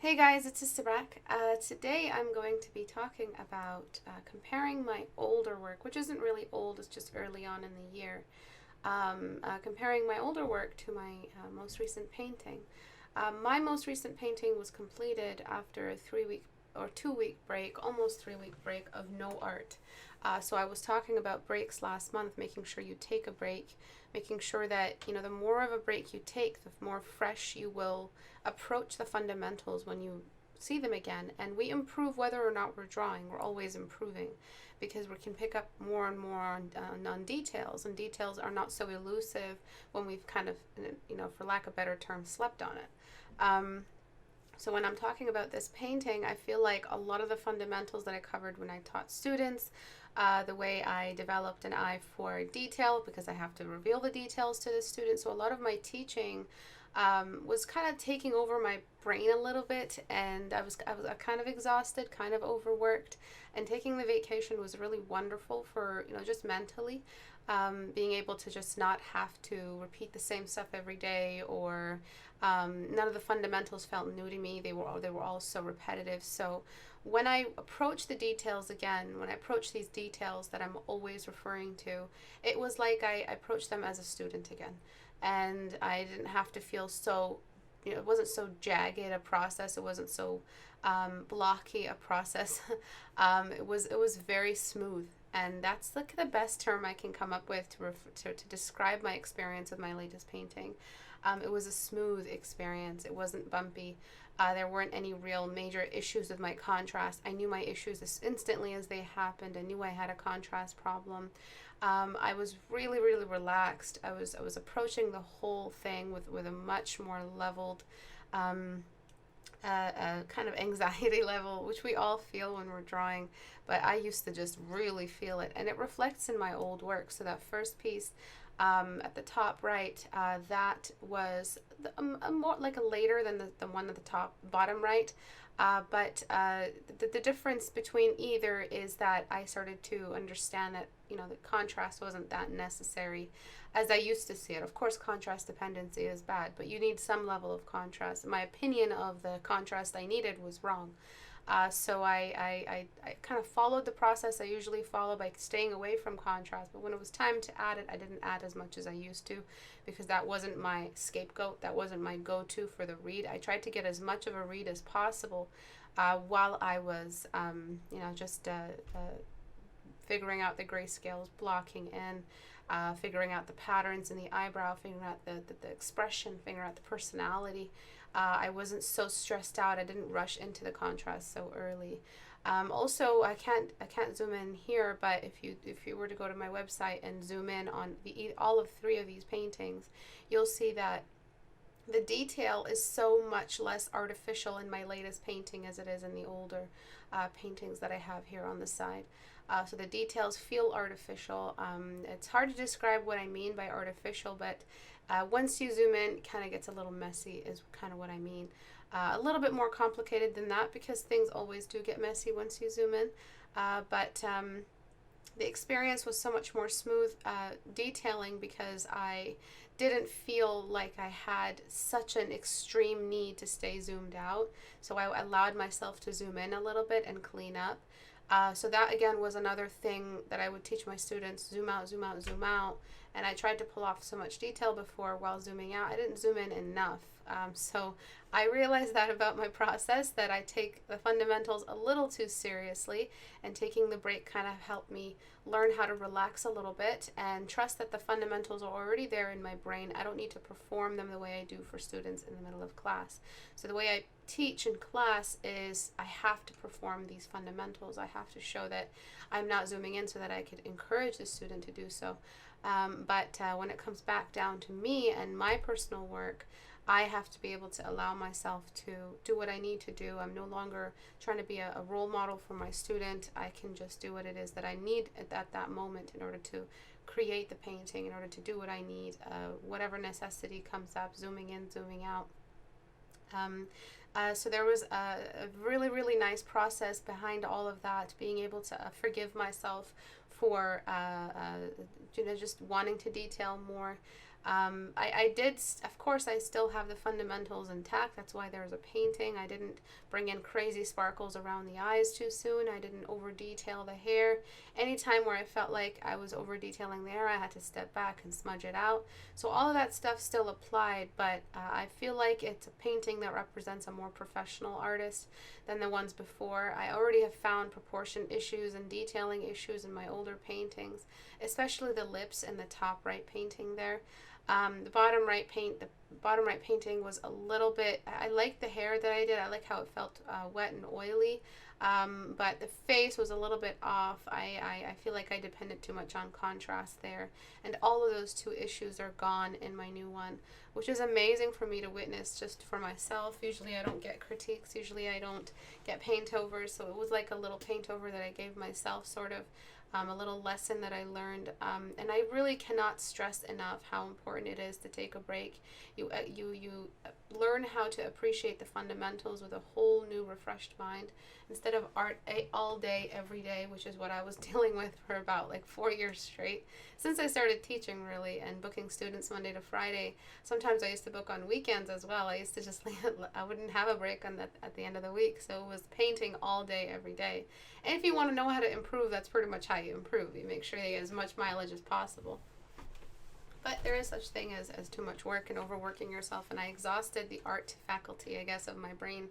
Hey guys, it's Istebrak. Today I'm going to be talking about comparing my older work, which isn't really old, it's just early on in the year. Comparing my older work to my most recent painting. My most recent painting was completed after a 3 week or 2 week break, almost 3 week break of no art. So I was talking about breaks last month, making sure you take a break, making sure that, the more of a break you take, the more fresh you will approach the fundamentals when you see them again. And we improve whether or not we're drawing. We're always improving because we can pick up more and more on details, and details are not so elusive when we've kind of, for lack of a better term, slept on it. So when I'm talking about this painting, I feel like a lot of the fundamentals that I covered when I taught students, the way I developed an eye for detail, because I have to reveal the details to the students. So a lot of my teaching was kind of taking over my brain a little bit, and I was kind of exhausted, kind of overworked, and taking the vacation was really wonderful for, just mentally. Being able to just not have to repeat the same stuff every day, or none of the fundamentals felt new to me. They were all so repetitive. So when I approach the details again, when I approach these details that I'm always referring to, it was like I approached them as a student again, and I didn't have to feel so. It wasn't so jagged a process. It wasn't so blocky a process. It was very smooth, and that's like the best term I can come up with to describe my experience with my latest painting. It was a smooth experience. It wasn't bumpy. There weren't any real major issues with my contrast. I knew my issues as instantly as they happened. I knew I had a contrast problem. I was really, really relaxed. I was approaching the whole thing with a much more leveled kind of anxiety level, which we all feel when we're drawing, but I used to just really feel it, and it reflects in my old work. So that first piece at the top right, that was more like a later than the one at the bottom right. But the difference between either is that I started to understand that, the contrast wasn't that necessary as I used to see it. Of course, contrast dependency is bad, but you need some level of contrast. My opinion of the contrast I needed was wrong. So I kind of followed the process I usually follow by staying away from contrast. But when it was time to add it, I didn't add as much as I used to, because that wasn't my scapegoat. That wasn't my go-to for the read. I tried to get as much of a read as possible while I was, just figuring out the grayscales, blocking in, figuring out the patterns in the eyebrow, figuring out the expression, figuring out the personality. I wasn't so stressed out. I didn't rush into the contrast so early. Also, I can't zoom in here, but if you were to go to my website and zoom in on all of three of these paintings, you'll see that the detail is so much less artificial in my latest painting as it is in the older paintings that I have here on the side. So the details feel artificial. It's hard to describe what I mean by artificial, but once you zoom in, it kind of gets a little messy is kind of what I mean. A little bit more complicated than that, because things always do get messy once you zoom in. But the experience was so much more smooth detailing, because I didn't feel like I had such an extreme need to stay zoomed out. So I allowed myself to zoom in a little bit and clean up. So that again was another thing that I would teach my students: zoom out, zoom out, zoom out. And I tried to pull off so much detail before while zooming out. I didn't zoom in enough. So I realized that about my process, that I take the fundamentals a little too seriously, and taking the break kind of helped me learn how to relax a little bit and trust that the fundamentals are already there in my brain. I don't need to perform them the way I do for students in the middle of class. So the way I teach in class is I have to perform these fundamentals. I have to show that I'm not zooming in so that I could encourage the student to do so. But when it comes back down to me and my personal work, I have to be able to allow myself to do what I need to do. I'm no longer trying to be a role model for my student. I can just do what it is that I need at that moment in order to create the painting, in order to do what I need, whatever necessity comes up, zooming in, zooming out. So there was a really, really nice process behind all of that, being able to forgive myself for just wanting to detail more. I did, of course, I still have the fundamentals intact. That's why there's a painting. I didn't bring in crazy sparkles around the eyes too soon. I didn't over detail the hair. Anytime where I felt like I was over detailing the hair, I had to step back and smudge it out. So all of that stuff still applied, but I feel like it's a painting that represents a more professional artist than the ones before. I already have found proportion issues and detailing issues in my older paintings, especially the lips in the top right painting there. The bottom right painting was a little bit. I liked the hair that I did. I like how it felt wet and oily. But the face was a little bit off. I feel like I depended too much on contrast there. And all of those two issues are gone in my new one, which is amazing for me to witness just for myself. Usually I don't get critiques. Usually I don't get paint overs. So it was like a little paint over that I gave myself, sort of. A little lesson that I learned, and I really cannot stress enough how important it is to take a break. You learn how to appreciate the fundamentals with a whole new refreshed mind instead of art all day every day, which is what I was dealing with for about like 4 years straight since I started teaching, really, and booking students Monday to Friday. Sometimes I used to book on weekends as well. I used to just I wouldn't have a break on at the end of the week, so it was painting all day every day. And if you want to know how to improve, that's pretty much how you improve. You make sure you get as much mileage as possible. But there is such thing as too much work and overworking yourself, and I exhausted the art faculty, I guess, of my brain.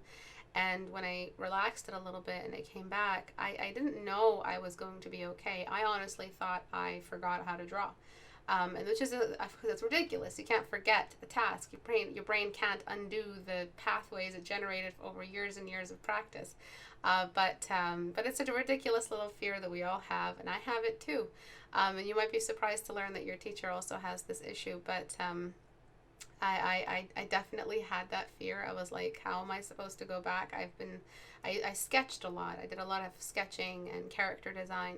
And when I relaxed it a little bit and I came back, I didn't know I was going to be okay. I honestly thought I forgot how to draw. And which is that's ridiculous. You can't forget a task. Your brain can't undo the pathways it generated over years and years of practice. But it's a ridiculous little fear that we all have, and I have it too. And you might be surprised to learn that your teacher also has this issue. But I definitely had that fear. I was like, how am I supposed to go back? I sketched a lot. I did a lot of sketching and character design.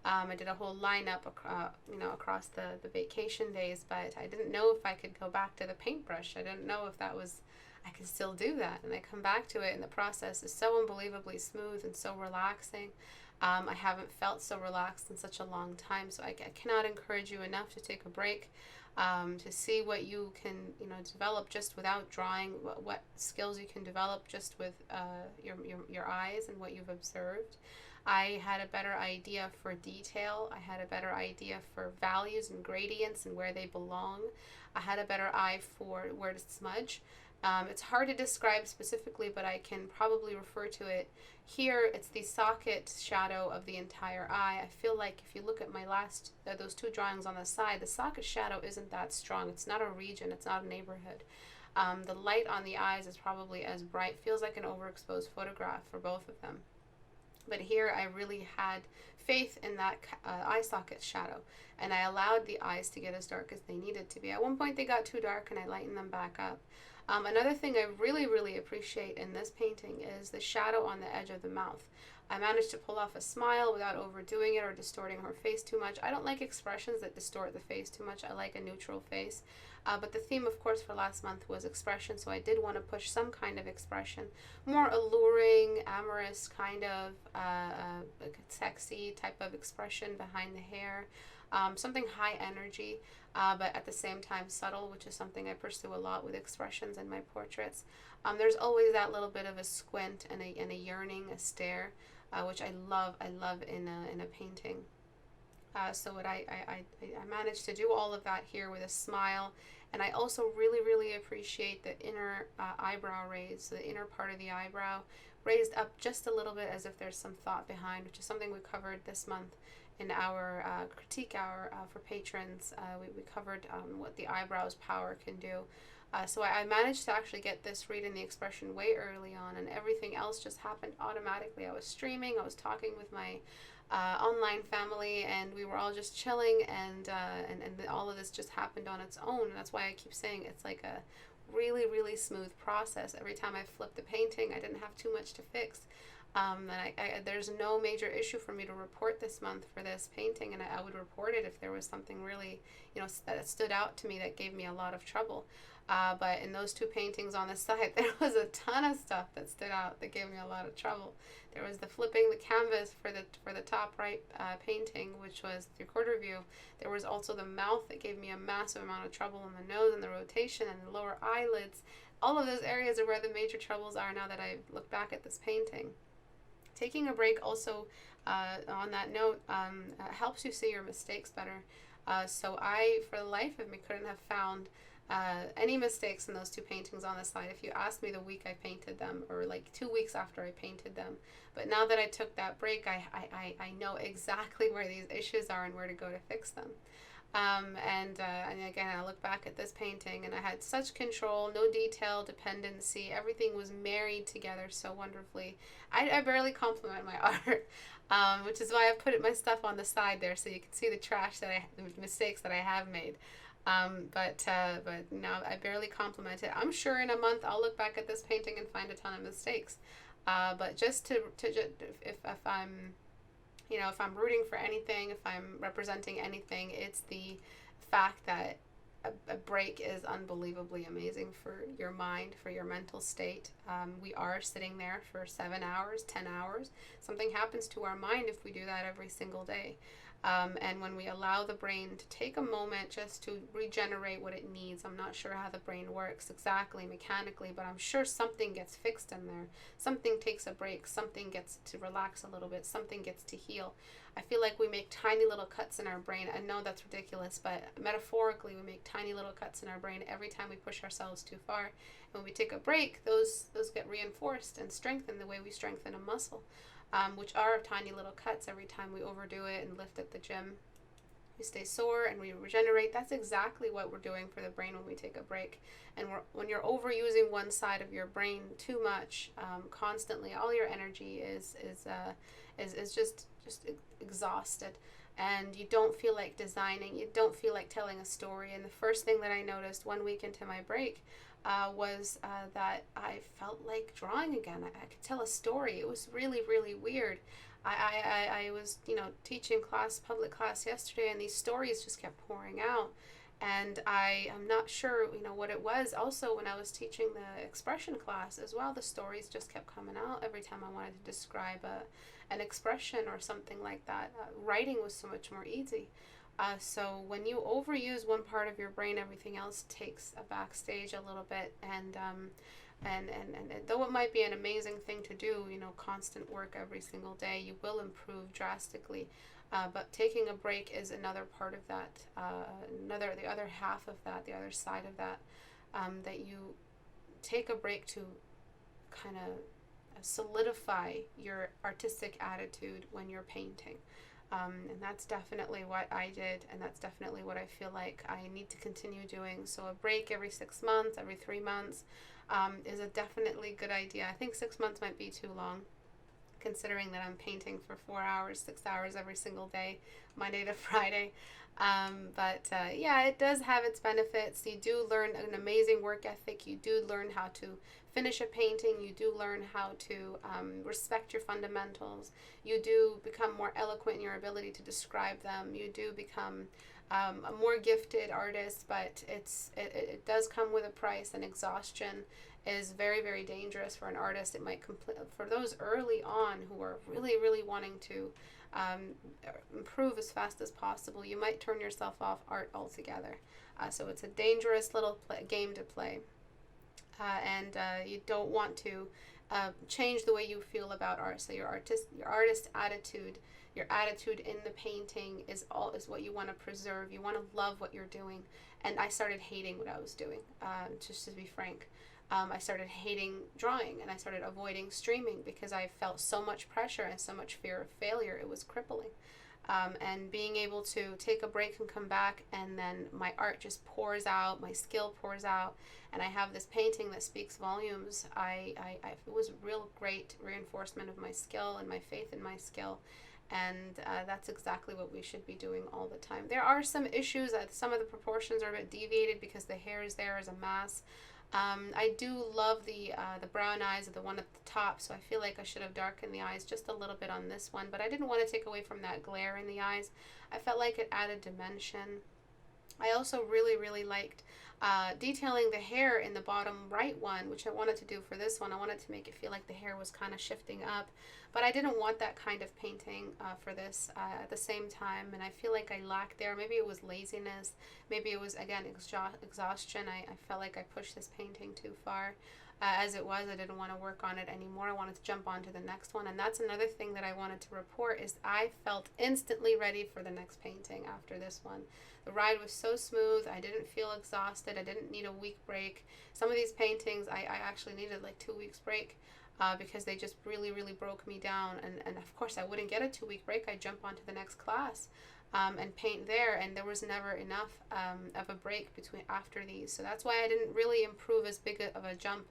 I did a whole lineup across the vacation days, but I didn't know if I could go back to the paintbrush. I didn't know if I could still do that. And I come back to it, and the process is so unbelievably smooth and so relaxing. I haven't felt so relaxed in such a long time, so I cannot encourage you enough to take a break, to see what you can develop just without drawing, what skills you can develop just with your eyes and what you've observed. I had a better idea for detail. I had a better idea for values and gradients and where they belong. I had a better eye for where to smudge. It's hard to describe specifically, but I can probably refer to it here. It's the socket shadow of the entire eye. I feel like if you look at my last, those two drawings on the side, the socket shadow isn't that strong. It's not a region. It's not a neighborhood. The light on the eyes is probably as bright. Feels like an overexposed photograph for both of them. But here I really had faith in that eye socket shadow, and I allowed the eyes to get as dark as they needed to be. At one point they got too dark, and I lightened them back up. Another thing I really, really appreciate in this painting is the shadow on the edge of the mouth. I managed to pull off a smile without overdoing it or distorting her face too much. I don't like expressions that distort the face too much. I like a neutral face. But the theme, of course, for last month was expression, so I did want to push some kind of expression. More alluring, amorous, kind of like a sexy type of expression behind the hair. Something high energy, but at the same time subtle, which is something I pursue a lot with expressions in my portraits. There's always that little bit of a squint and a yearning, a stare, which I love in a painting. So what I managed to do all of that here with a smile, and I also really, really appreciate the inner eyebrow raise, so the inner part of the eyebrow raised up just a little bit as if there's some thought behind, which is something we covered this month in our critique hour for patrons. We covered what the eyebrow's power can do. So I managed to actually get this read in the expression way early on, and everything else just happened automatically. I was streaming, I was talking with my online family, and we were all just chilling, and all of this just happened on its own. And that's why I keep saying it's like a really, really smooth process. Every time I flipped the painting, I didn't have too much to fix. There's no major issue for me to report this month for this painting, and I would report it if there was something really, that stood out to me that gave me a lot of trouble. But in those two paintings on the side, there was a ton of stuff that stood out that gave me a lot of trouble. There was the flipping the canvas for the top right painting, which was 3/4 view. There was also the mouth that gave me a massive amount of trouble, in the nose and the rotation and the lower eyelids. All of those areas are where the major troubles are now that I look back at this painting. Taking a break also, on that note, helps you see your mistakes better. So I, for the life of me, couldn't have found any mistakes in those two paintings on the side if you asked me the week I painted them, or like 2 weeks after I painted them. But now that I took that break, I know exactly where these issues are and where to go to fix them. And again, I look back at this painting and I had such control, no detail, dependency. Everything was married together so wonderfully. I barely compliment my art, which is why I put my stuff on the side there so you can see the trash the mistakes that I have made. But now I barely compliment it. I'm sure in a month I'll look back at this painting and find a ton of mistakes. But just if I'm if I'm rooting for anything, if I'm representing anything, it's the fact that a break is unbelievably amazing for your mind, for your mental state. We are sitting there for 7 hours, 10 hours. Something happens to our mind if we do that every single day. And when we allow the brain to take a moment just to regenerate what it needs, I'm not sure how the brain works exactly mechanically, but I'm sure something gets fixed in there. Something takes a break, something gets to relax a little bit, something gets to heal. I feel like we make tiny little cuts in our brain. I know that's ridiculous, but metaphorically, we make tiny little cuts in our brain every time we push ourselves too far. And when we take a break, those get reinforced and strengthened the way we strengthen a muscle. Which are tiny little cuts every time we overdo it and lift at the gym. We stay sore and we regenerate. That's exactly what we're doing for the brain when we take a break. And when you're overusing one side of your brain too much, constantly, all your energy is just exhausted. And you don't feel like designing. You don't feel like telling a story. And the first thing that I noticed 1 week into my break was that I felt like drawing again. I could tell a story. It was really, really weird. I was, teaching public class yesterday, and these stories just kept pouring out. And I'm not sure, what it was. Also, when I was teaching the expression class as well, the stories just kept coming out every time I wanted to describe an expression or something like that. Writing was so much more easy. So when you overuse one part of your brain, everything else takes a backstage a little bit. And though it might be an amazing thing to do, constant work every single day, you will improve drastically. But taking a break is another part of that, the other half of that, the other side of that, that you take a break to kind of solidify your artistic attitude when you're painting. And that's definitely what I did, and that's definitely what I feel like I need to continue doing. So a break every 6 months, every 3 months is a definitely good idea. I think 6 months might be too long, considering that I'm painting for 4 hours, 6 hours every single day, Monday to Friday. But it does have its benefits. You do learn an amazing work ethic. You do learn how to finish a painting. You do learn how to respect your fundamentals. You do become more eloquent in your ability to describe them. You do become a more gifted artist, but it does come with a price, and exhaustion is very, very dangerous for an artist. It might for those early on who are really, really wanting to improve as fast as possible, you might turn yourself off art altogether. So it's a dangerous little game to play. And you don't want to change the way you feel about art. So your artist attitude, your attitude in the painting is what you want to preserve. You want to love what you're doing. And I started hating what I was doing, just to be frank. I started hating drawing, and I started avoiding streaming because I felt so much pressure and so much fear of failure. It was crippling. And being able to take a break and come back, and then my art just pours out, my skill pours out, and I have this painting that speaks volumes. It was real great reinforcement of my skill and my faith in my skill. And that's exactly what we should be doing all the time. There are some issues. Some of the proportions are a bit deviated because the hair is there as a mass. I do love the brown eyes of the one at the top, so I feel like I should have darkened the eyes just a little bit on this one, but I didn't want to take away from that glare in the eyes. I felt like it added dimension. I also really liked detailing the hair in the bottom right one, which I wanted to do for this one. I wanted to make it feel like the hair was kind of shifting up, but I didn't want that kind of painting for this at the same time, and I feel like I lacked there. Maybe it was laziness, maybe it was, again, exhaustion. I felt like I pushed this painting too far. As it was, I didn't want to work on it anymore. I wanted to jump on to the next one, and that's another thing that I wanted to report is I felt instantly ready for the next painting after this one. The ride was so smooth. I didn't feel exhausted. I didn't need a week break. Some of these paintings, I actually needed like 2 weeks break because they just really broke me down. And of course, I wouldn't get a 2 week break. I'd jump onto the next class and paint there, and there was never enough of a break between after these. So that's why I didn't really improve as big of a jump.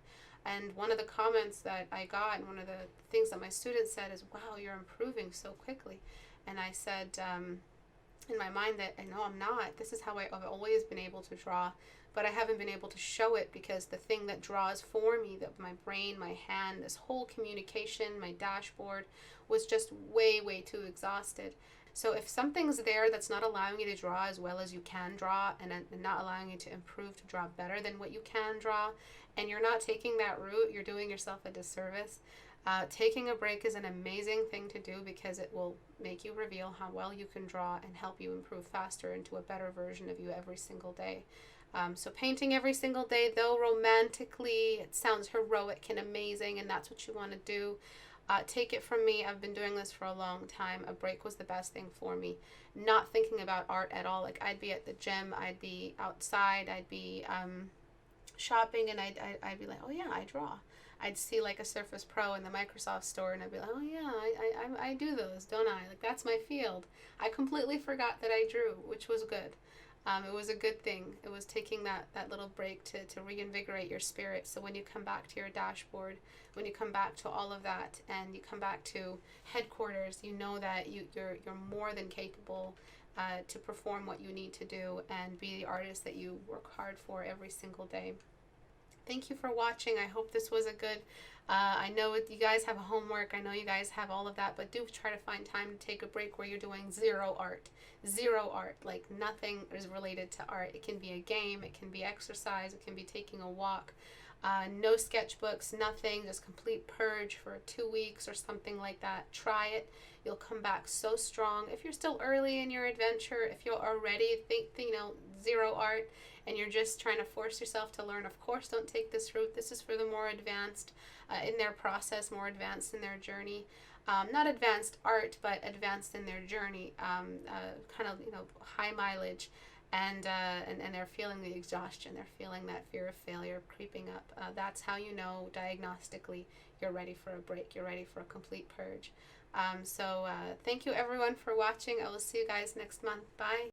And one of the comments that I got, and one of the things that my students said is, wow, you're improving so quickly. And I said, in my mind, that I know I'm not. This is how I've always been able to draw, but I haven't been able to show it because the thing that draws for me, that my brain, my hand, this whole communication, my dashboard, was just way too exhausted. So if something's there that's not allowing you to draw as well as you can draw, and not allowing you to improve to draw better than what you can draw, and you're not taking that route, you're doing yourself a disservice. Taking a break is an amazing thing to do because it will make you reveal how well you can draw and help you improve faster into a better version of you every single day. So painting every single day, though romantically, it sounds heroic and amazing, and that's what you want to do. Take it from me, I've been doing this for a long time. A break was the best thing for me. Not thinking about art at all. Like, I'd be at the gym, I'd be outside, I'd be shopping, and I'd be like, oh yeah, I draw. I'd see like a Surface Pro in the Microsoft store, and I'd be like, oh yeah, I do those, don't I? Like, that's my field. I completely forgot that I drew, which was good. It was a good thing. It was taking that little break to reinvigorate your spirit. So when you come back to your dashboard, when you come back to all of that, and you come back to headquarters, you know that you're more than capable to perform what you need to do and be the artist that you work hard for every single day. Thank you for watching. I hope this was a good, I know you guys have homework, I know you guys have all of that, but do try to find time to take a break where you're doing zero art, like nothing is related to art. It can be a game, it can be exercise, it can be taking a walk, no sketchbooks, nothing, just complete purge for 2 weeks or something like that. Try it. You'll come back so strong. If you're still early in your adventure, if you're already zero art, and you're just trying to force yourself to learn, of course, don't take this route. This is for the more advanced in their process, more advanced in their journey. Not advanced art, but advanced in their journey, kind of, high mileage, and they're feeling the exhaustion. They're feeling that fear of failure creeping up. That's how you know diagnostically you're ready for a break. You're ready for a complete purge. So thank you everyone for watching. I will see you guys next month. Bye.